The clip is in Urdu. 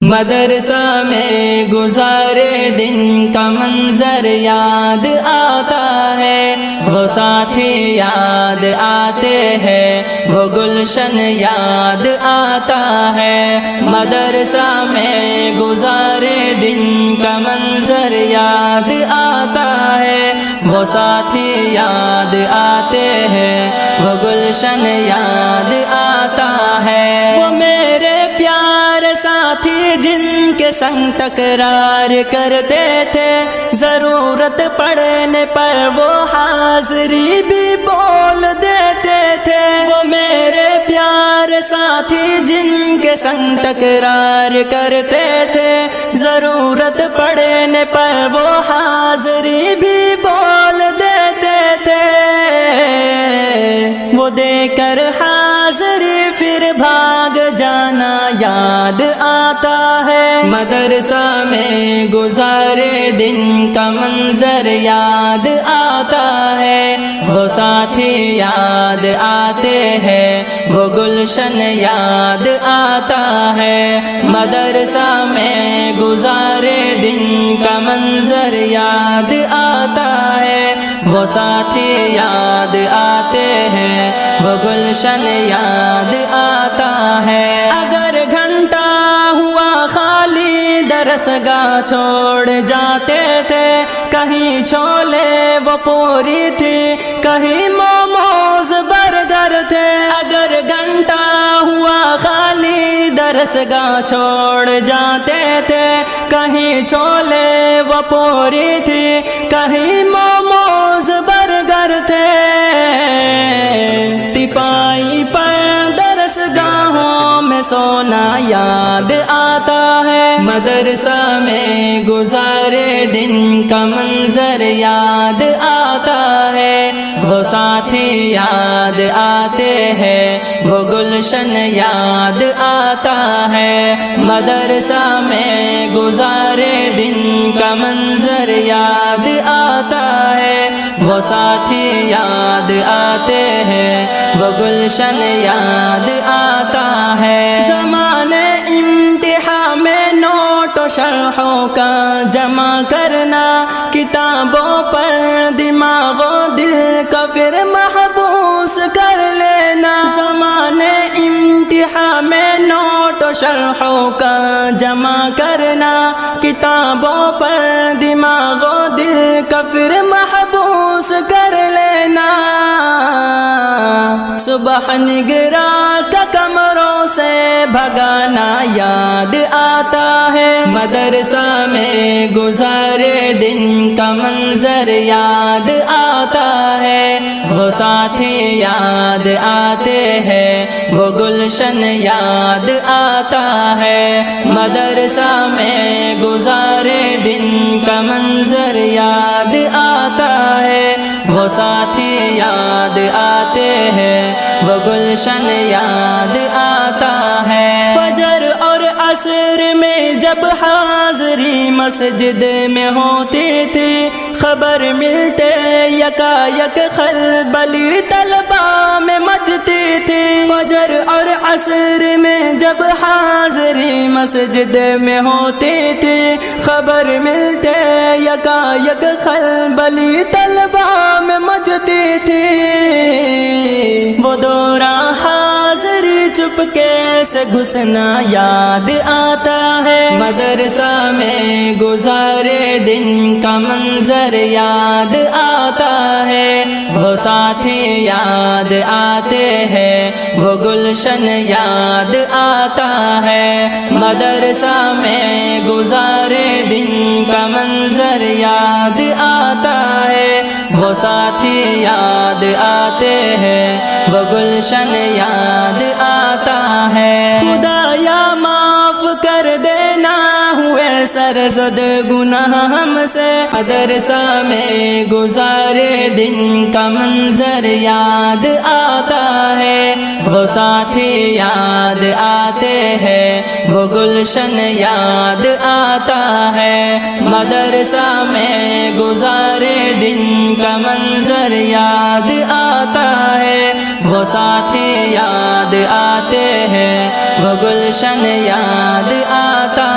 مدرسہ میں گزارے دن کا منظر یاد آتا ہے، وہ ساتھی یاد آتے ہیں، وہ گلشن یاد آتا ہے۔ مدرسہ میں گزارے دن کا منظر یاد آتا ہے، وہ ساتھی یاد آتے ہیں، وہ گلشن یاد آتا ہے۔ وہ میرے پیارے ساتھی جن کے سنگ تکرار کرتے تھے، ضرورت پڑنے پر وہ حاضری بھی بول دیتے تھے۔ وہ میرے پیارے ساتھی جن کے سنگ تکرار کرتے تھے، ضرورت پڑنے پر وہ حاضری بھی بول دیتے تھے۔ وہ دے کر حاضری پھر بھاگ جانا یاد آتا ہے۔ مدرسہ میں گزارے دن کا منظر یاد آتا ہے، وہ ساتھی یاد آتے ہیں، وہ گلشن یاد آتا ہے۔ مدرسہ میں گزارے دن کا منظر یاد آتا ہے، وہ ساتھی یاد آتے ہیں، وہ گلشن یاد آتا ہے۔ اگر گھنٹہ ہوا خالی درس گاہ چھوڑ جاتے تھے، کہیں چھولے وہ پوری تھی، کہیں موموز برگر تھے۔ اگر گھنٹہ ہوا خالی درس گاہ چھوڑ جاتے تھے، کہیں چھولے وہ پوری تھی، کہیں موموز برگر تھے۔ تپائی پر درس گاہوں میں سونا یاد آتا ہے۔ مدرسہ میں گزارے دن کا منظر یاد آتا ہے، وہ ساتھی یاد آتے ہیں، وہ گلشن یاد آتا ہے۔ مدرسہ میں گزارے دن کا منظر یاد آتا ہے، وہ ساتھی یاد آتے ہیں، وہ گلشن یاد آتا ہے۔ زمانے امتحان میں نوٹ و شرحوں کا جمع کرنا، کتابوں پر دماغ و دل کا پھر محبوس کر لینا۔ زمانے امتحان میں نوٹ و شرحوں کا جمع کرنا، کتابوں پر دماغ و دل کا پھر محبوس کر لینا۔ صبح نگراں کا کمروں سے بھگانا یاد آتا ہے۔ مدرسہ میں گزارے دن کا منظر یاد آتا ہے، وہ ساتھی یاد آتے ہیں، وہ گلشن یاد آتا ہے۔ مدرسہ میں گزارے دن کا منظر یاد آتا ہے، وہ ساتھی یاد آتے ہیں، وہ گلشن یاد آتا ہے۔ فجر اور عصر میں جب حاضری مسجد میں ہوتی تھی، خبر ملتے یکا یک خلبلی طلبہ میں مچتی تھی۔ فجر اور عصر میں جب حاضری مسجد میں ہوتی تھی، خبر ملتے یکا یک خلبلی طلبہ میں مچتی تھی۔ وہ دوران حاضری چپکے سے گھسنا یاد آتا ہے۔ مدرسہ میں گزارے دن کا منظر یاد آتا ہے، وہ ساتھی یاد آتے ہیں، وہ گلشن یاد آتا ہے۔ مدرسہ میں گزارے دن کا منظر یاد آتا ہے، وہ ساتھی یاد آتے ہیں، وہ گلشن یاد آتا ہے۔ خدایا معاف کر دینا ہوئے سرزد گناہ ہم سے، مدرسہ میں گزارے دن کا منظر یاد آتا ہے، وہ ساتھی یاد آتے ہیں، وہ گلشن یاد آتا ہے۔ مدرسہ میں گزارے دن کا منظر یاد آتا ہے، وہ ساتھی یاد آتے ہیں، وہ گلشن یاد آتا